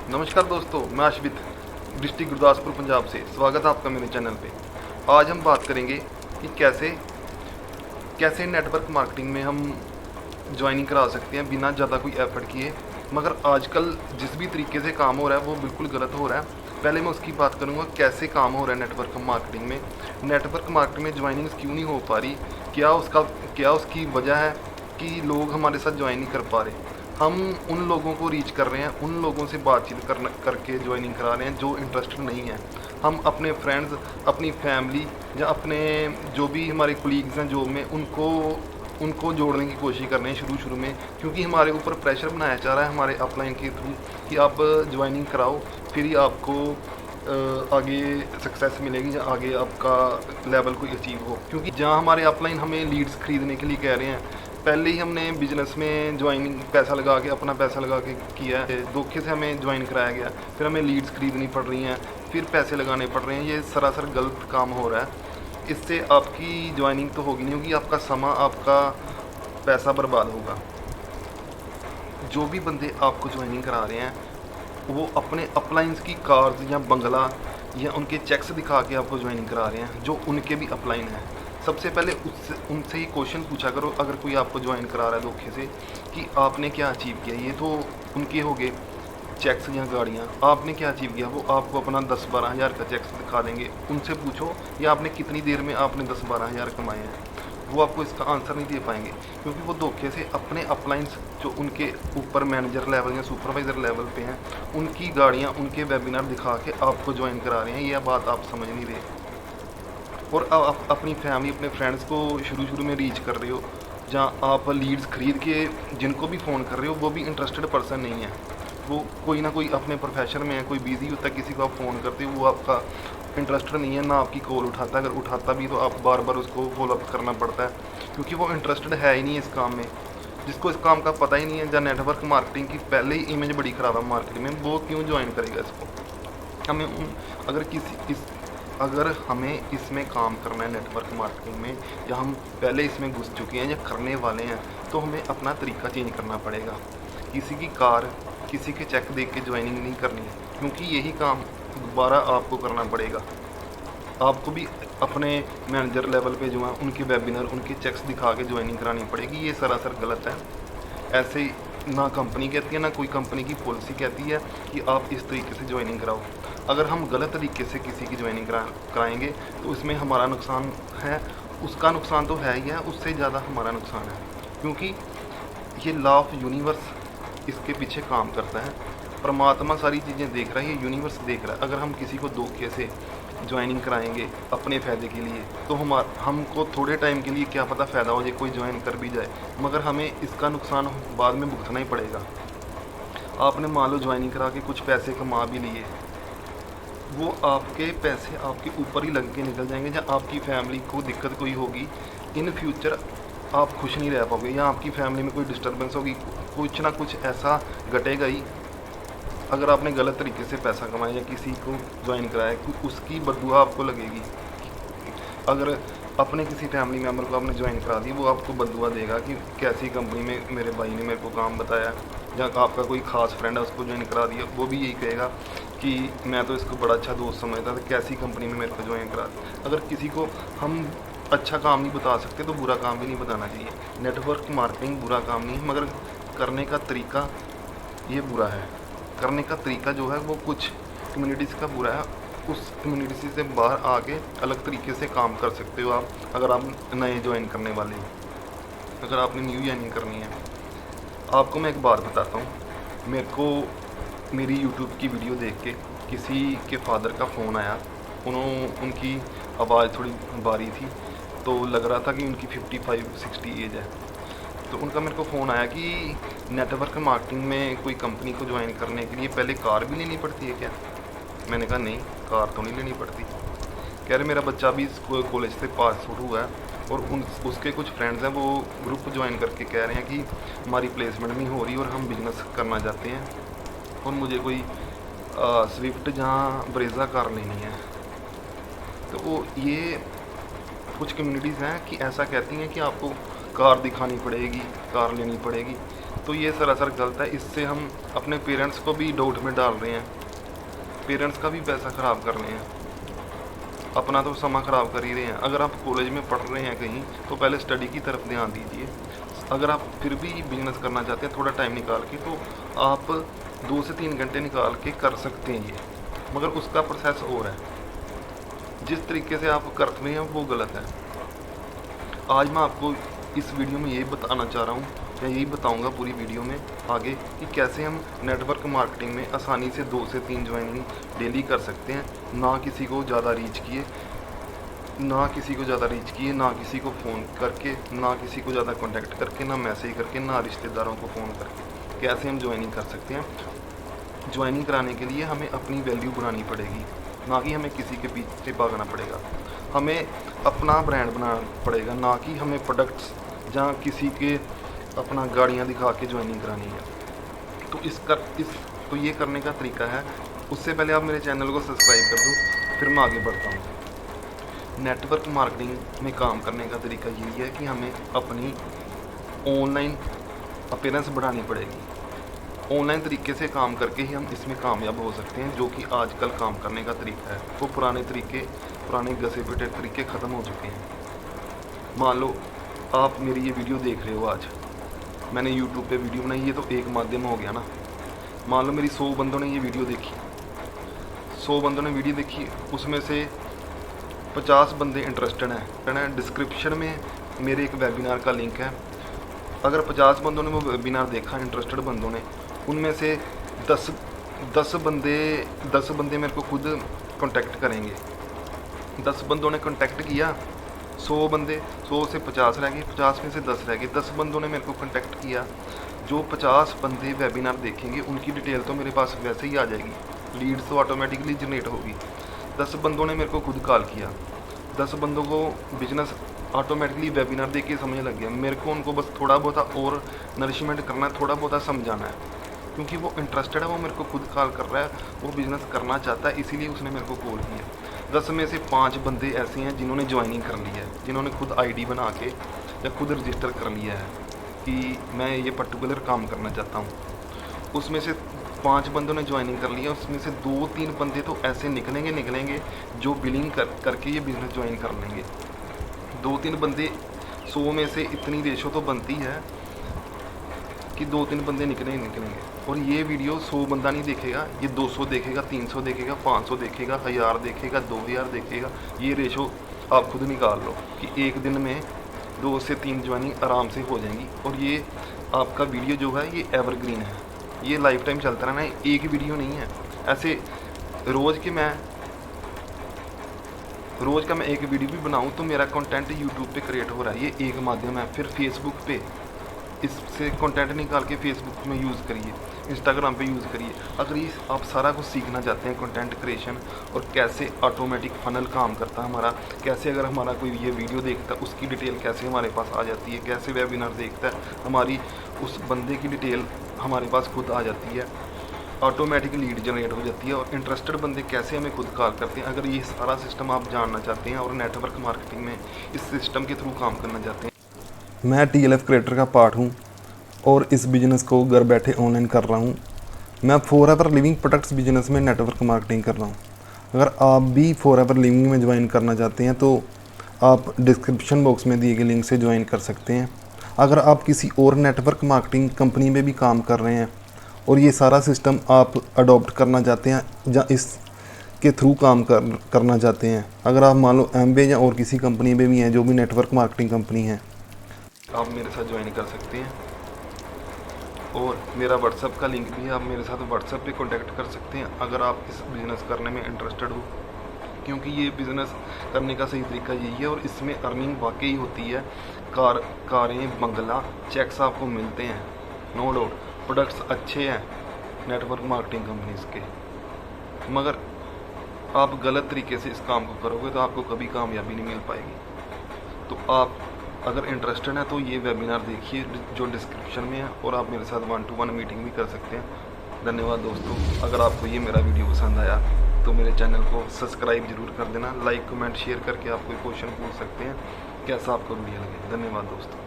नमस्कार दोस्तों, मैं आशवित डिस्ट्रिक्ट गुरदासपुर पंजाब से। स्वागत है आपका मेरे चैनल पे। आज हम बात करेंगे कि कैसे कैसे नेटवर्क मार्केटिंग में हम ज्वाइनिंग करा सकते हैं बिना ज़्यादा कोई एफर्ट किए। मगर आजकल जिस भी तरीके से काम हो रहा है वो बिल्कुल गलत हो रहा है। पहले मैं उसकी बात करूँगा कैसे काम हो रहा है नेटवर्क मार्केटिंग में। नेटवर्क मार्केटिंग में ज्वाइनिंग क्यों नहीं हो पा रही, क्या उसकी वजह है कि लोग हमारे साथ ज्वाइन नहीं कर पा रहे। हम उन लोगों को रीच कर रहे हैं, उन लोगों से बातचीत करके ज्वाइनिंग करा रहे हैं जो इंटरेस्टेड नहीं है। हम अपने फ्रेंड्स, अपनी फैमिली या अपने जो भी हमारे कोलीग्स हैं जॉब में, उनको जोड़ने की कोशिश कर रहे हैं शुरू में, क्योंकि हमारे ऊपर प्रेशर बनाया जा रहा है हमारे अपलाइन के थ्रू कि आप ज्वाइनिंग कराओ, फिर ही आपको आगे सक्सेस मिलेगी या आगे आपका लेवल कोई अचीव हो। क्योंकि जहाँ हमारे अपलाइन हमें लीड्स खरीदने के लिए कह रहे हैं, पहले ही हमने बिजनेस में ज्वाइनिंग पैसा लगा के, अपना पैसा लगा के किया है, धोखे से हमें ज्वाइन कराया गया, फिर हमें लीड्स खरीदनी पड़ रही हैं, फिर पैसे लगाने पड़ रहे हैं। ये सरासर गलत काम हो रहा है। इससे आपकी ज्वाइनिंग तो होगी नहीं होगी, आपका समय, आपका पैसा बर्बाद होगा। जो भी बंदे आपको ज्वाइनिंग करा रहे हैं वो अपने अपलाइंस की कार्स या बंगला या उनके चेक्स दिखा के आपको ज्वाइनिंग करा रहे हैं जो उनके भी अपलाइन है। सबसे पहले उनसे ही क्वेश्चन पूछा करो, अगर कोई आपको ज्वाइन करा रहा है धोखे से, कि आपने क्या अचीव किया। ये तो उनके हो गए चेक्स या गाड़ियाँ, आपने क्या अचीव किया। वो आपको अपना 10-12 हज़ार का चेक्स दिखा देंगे। उनसे पूछो या आपने कितनी देर में आपने 10-12 हज़ार कमाए हैं, वो आपको इसका आंसर नहीं दे पाएंगे, क्योंकि वो धोखे से अपने अपलाइंस जो उनके ऊपर मैनेजर लेवल या सुपरवाइज़र लेवल पे हैं, उनकी गाड़ियाँ, उनके वेबिनार दिखा के आपको ज्वाइन करा रहे हैं। यह बात आप समझ नहीं रहे। और आप अपनी फैमिली, अपने फ्रेंड्स को शुरू में रीच कर रहे हो, जहाँ आप लीड्स खरीद के जिनको भी फ़ोन कर रहे हो वो भी इंटरेस्टेड पर्सन नहीं है। वो कोई ना कोई अपने प्रोफेशन में है, कोई बिज़ी होता है, किसी को आप फ़ोन करते हो वो आपका इंटरेस्टेड नहीं है, ना आपकी कॉल उठाता है। अगर उठाता भी तो आप बार बार उसको फॉलोअप करना पड़ता है, क्योंकि वो इंटरेस्टेड है ही नहीं इस काम में। जिसको इस काम का पता ही नहीं है, या नेटवर्क मार्केटिंग की पहले ही इमेज बड़ी ख़राब है मार्केटिंग में, वो क्यों ज्वाइन करेगा इसको। हमें अगर हमें इसमें काम करना है नेटवर्क मार्केटिंग में, या हम पहले इसमें घुस चुके हैं या करने वाले हैं, तो हमें अपना तरीका चेंज करना पड़ेगा। किसी की कार, किसी के चेक देख के ज्वाइनिंग नहीं करनी है, क्योंकि यही काम दोबारा आपको करना पड़ेगा। आपको भी अपने मैनेजर लेवल पे जो है उनके वेबिनार, उनके चेक्स दिखा के ज्वाइनिंग करानी पड़ेगी। ये सरासर गलत है। ऐसे ना कंपनी कहती है, ना कोई कंपनी की पॉलिसी कहती है कि आप इस तरीके से ज्वाइनिंग कराओ। अगर हम गलत तरीके से किसी की ज्वाइनिंग कराएंगे तो इसमें हमारा नुकसान है। उसका नुकसान तो है ही है, उससे ज़्यादा हमारा नुकसान है, क्योंकि ये लॉ ऑफ यूनिवर्स इसके पीछे काम करता है। परमात्मा सारी चीज़ें देख रहा है, ये यूनिवर्स देख रहा है। अगर हम किसी को धोखे से ज्वाइनिंग कराएंगे अपने फ़ायदे के लिए, तो हमको थोड़े टाइम के लिए क्या पता फ़ायदा हो जाए, कोई ज्वाइन कर भी जाए, मगर हमें इसका नुकसान बाद में भुगतना ही पड़ेगा। आपने मान लो ज्वाइनिंग करा के कुछ पैसे कमा भी लिए, वो आपके पैसे आपके ऊपर ही लग के निकल जाएंगे, या आपकी फैमिली को दिक्कत कोई होगी इन फ्यूचर, आप खुश नहीं रह पाओगे, या आपकी फैमिली में कोई डिस्टर्बेंस होगी, कुछ ना कुछ ऐसा घटेगा ही। अगर आपने गलत तरीके से पैसा कमाया या किसी को ज्वाइन कराया, उसकी बददुआ आपको लगेगी। अगर अपने किसी फैमिली मेम्बर को आपने ज्वाइन करा दी, वो आपको बददुआ देगा कि कैसी कंपनी में मेरे भाई ने मेरे को काम बताया, या आपका कोई ख़ास फ्रेंड है उसको ज्वाइन करा दिया, वो भी यही कहेगा कि मैं तो इसको बड़ा अच्छा दोस्त समझता था, कैसी कंपनी में मेरे को ज्वाइन करा दिया। अगर किसी को हम अच्छा काम नहीं बता सकते तो बुरा काम भी नहीं बताना चाहिए। नेटवर्क मार्केटिंग बुरा काम नहीं है, मगर करने का तरीका ये बुरा है। करने का तरीका जो है वो कुछ कम्युनिटीज़ का बुरा है। उस कम्युनिटी से बाहर आके अलग तरीके से काम कर सकते हो आप, अगर आप नए ज्वाइन करने वाले हो, अगर आपने न्यू ज्वाइनिंग करनी है। आपको मैं एक बात बताता हूँ। मेरे को मेरी यूट्यूब की वीडियो देख के किसी के फादर का फ़ोन आया। उनकी आवाज़ थोड़ी भारी थी, तो लग रहा था कि उनकी 55-60 एज है। तो उनका मेरे को फ़ोन आया कि नेटवर्क मार्केटिंग में कोई कंपनी को ज्वाइन करने के लिए पहले कार भी लेनी पड़ती है क्या। मैंने कहा नहीं, कार तो नहीं लेनी पड़ती। कह रहे मेरा बच्चा भी कॉलेज से पास आउट हुआ है, और उसके कुछ फ्रेंड्स हैं, वो ग्रुप ज्वाइन करके कह रहे हैं कि हमारी प्लेसमेंट नहीं हो रही और हम बिजनेस करना चाहते हैं, और मुझे कोई स्विफ्ट जहाँ ब्रेज़ा कार लेनी है। तो वो ये कुछ कम्युनिटीज़ हैं कि ऐसा कहती हैं कि आपको कार दिखानी पड़ेगी, कार लेनी पड़ेगी। तो ये सरासर गलत है। इससे हम अपने पेरेंट्स को भी डाउट में डाल रहे हैं, पेरेंट्स का भी पैसा ख़राब कर रहे हैं, अपना तो समय ख़राब कर ही रहे हैं। अगर आप कॉलेज में पढ़ रहे हैं कहीं तो पहले स्टडी की तरफ ध्यान दीजिए। अगर आप फिर भी बिजनेस करना चाहते हैं थोड़ा टाइम निकाल के, तो आप 2 से 3 घंटे निकाल के कर सकते हैं ये, मगर उसका प्रोसेस और है। जिस तरीके से आप कर रहे हैं वो गलत है। आज मैं आपको इस वीडियो में यही बताना चाह रहा हूँ, मैं यही बताऊंगा पूरी वीडियो में आगे कि कैसे हम नेटवर्क मार्केटिंग में आसानी से 2 से 3 ज्वाइनिंग डेली कर सकते हैं, ना किसी को ज़्यादा रीच किए, ना किसी को फ़ोन करके, ना किसी को ज़्यादा कॉन्टैक्ट करके, ना मैसेज करके, ना रिश्तेदारों को फ़ोन करके। कैसे हम ज्वाइनिंग कर सकते हैं? ज्वाइनिंग कराने के लिए हमें अपनी वैल्यू बनानी पड़ेगी, ना कि हमें किसी के पीछे भागना पड़ेगा। हमें अपना ब्रांड बनाना पड़ेगा, ना कि हमें प्रोडक्ट्स जहाँ किसी के अपना गाड़ियाँ दिखा के ज्वाइनिंग करानी है। तो ये करने का तरीका है। उससे पहले आप मेरे चैनल को सब्सक्राइब कर दो, फिर मैं आगे बढ़ता हूँ। नेटवर्क मार्केटिंग में काम करने का तरीका यही है कि हमें अपनी ऑनलाइन अपीयरेंस बढ़ानी पड़ेगी। ऑनलाइन तरीके से काम करके ही हम इसमें कामयाब हो सकते हैं, जो कि आजकल काम करने का तरीका है। वो पुराने घसे पिटे तरीके ख़त्म हो चुके हैं। मान लो आप मेरी ये वीडियो देख रहे हो, आज मैंने YouTube पे वीडियो बनाई, ये तो एक माध्यम हो गया ना। मान लो मेरी 100 बंदों ने ये वीडियो देखी, 100 बंदों ने वीडियो देखी, उसमें से 50 बंदे इंटरेस्टेड हैं। डिस्क्रिप्शन में मेरे एक वेबिनार का लिंक है। अगर 50 बंदों ने वो वेबिनार देखा, इंटरेस्टेड बंदों ने, उनमें से 10 बंदे मेरे को खुद कांटेक्ट करेंगे। 10 बंदों ने कांटेक्ट किया, 100 से 50 रह गए, 50 में से 10 रह गए। 10 बंदों ने मेरे को कांटेक्ट किया। जो 50 बंदे वेबिनार देखेंगे उनकी डिटेल तो मेरे पास वैसे ही आ जाएगी, लीड्स तो ऑटोमेटिकली जनरेट होगी। 10 बंदों ने मेरे को खुद कॉल किया, 10 बंदों को बिजनेस ऑटोमेटिकली वेबिनार देख के समझ लग गया। मेरे को उनको बस थोड़ा बहुत और नरिशमेंट करना है, थोड़ा बहुत समझाना है, क्योंकि वो इंटरेस्टेड है, वो मेरे को खुद कॉल कर रहा है, वो बिज़नेस करना चाहता है, इसीलिए उसने मेरे को कॉल किया। 10 में से 5 बंदे ऐसे हैं जिन्होंने ज्वाइनिंग कर ली है, जिन्होंने खुद आईडी बना के या खुद रजिस्टर कर लिया है कि मैं ये पर्टिकुलर काम करना चाहता हूँ। उसमें से 5 बंदों ने ज्वाइनिंग कर लिया। उसमें से 2-3 बंदे तो ऐसे निकलेंगे जो बिलिंग करके ये बिज़नेस ज्वाइन कर लेंगे। 2-3 बंदे, 100 में से इतनी रेशो तो बनती है कि 2-3 बंदे निकलेंगे। और ये वीडियो 100 बंदा नहीं देखेगा, ये 200 देखेगा, 300 देखेगा, 500 देखेगा, 1000 देखेगा, 2000 देखेगा। ये रेशो आप खुद निकाल लो कि एक दिन में 2 से 3 ज्वाइनिंग आराम से हो जाएंगी। और ये आपका वीडियो जो है ये एवरग्रीन है, ये लाइफ टाइम चलता रहना है, एक वीडियो नहीं है। ऐसे रोज़ का मैं एक वीडियो भी बनाऊं तो मेरा कंटेंट यूट्यूब पे क्रिएट हो रहा है, ये एक माध्यम है। फिर फेसबुक पे इससे कंटेंट निकाल के फेसबुक में यूज़ करिए, इंस्टाग्राम पे यूज़ करिए। अगर ये आप सारा कुछ सीखना चाहते हैं, कंटेंट क्रिएशन और कैसे ऑटोमेटिक फनल काम करता है हमारा, कैसे अगर हमारा कोई ये वीडियो देखता है उसकी डिटेल कैसे हमारे पास आ जाती है, कैसे वेबिनार देखता है हमारी उस बंदे की डिटेल हमारे पास खुद आ जाती है, ऑटोमेटिक लीड जनरेट हो जाती है, और इंटरेस्टेड बंदे कैसे हमें खुद कॉल करते हैं। अगर ये सारा सिस्टम आप जानना चाहते हैं और नेटवर्क मार्केटिंग में इस सिस्टम के थ्रू काम करना चाहते हैं, मैं TLF क्रिएटर का पार्ट हूँ और इस बिज़नेस को घर बैठे ऑनलाइन कर रहा हूँ। मैं फॉरएवर लिविंग प्रोडक्ट्स बिजनेस में नेटवर्क मार्केटिंग कर रहा हूँ। अगर आप भी फॉरएवर लिविंग में ज्वाइन करना चाहते हैं तो आप डिस्क्रिप्शन बॉक्स में दिए गए लिंक से ज्वाइन कर सकते हैं। अगर आप किसी और नेटवर्क मार्केटिंग कंपनी में भी काम कर रहे हैं और ये सारा सिस्टम आप अडॉप्ट करना चाहते हैं या इसके थ्रू काम करना चाहते हैं, अगर आप मान लो एमबे या और किसी कंपनी में भी हैं जो भी नेटवर्क मार्केटिंग कंपनी है, आप मेरे साथ ज्वाइन कर सकते हैं। और मेरा व्हाट्सएप का लिंक भी है, आप मेरे साथ व्हाट्सएप पे कांटेक्ट कर सकते हैं अगर आप इस बिज़नेस करने में इंटरेस्टेड हो, क्योंकि ये बिज़नेस करने का सही तरीका यही है और इसमें अर्निंग वाकई होती है। कारें, बंगला, चेक्स आपको मिलते हैं, नो डाउट। प्रोडक्ट्स अच्छे हैं नेटवर्क मार्केटिंग कंपनीज के, मगर आप गलत तरीके से इस काम को करोगे तो आपको कभी कामयाबी नहीं मिल पाएगी। तो आप अगर इंटरेस्टेड हैं तो ये वेबिनार देखिए जो डिस्क्रिप्शन में है, और आप मेरे साथ 1-to-1 मीटिंग भी कर सकते हैं। धन्यवाद दोस्तों। अगर आपको ये मेरा वीडियो पसंद आया तो मेरे चैनल को सब्सक्राइब जरूर कर देना, लाइक कमेंट शेयर करके आप कोई क्वेश्चन पूछ सकते हैं, कैसा आपको वीडियो लगे। धन्यवाद दोस्तों।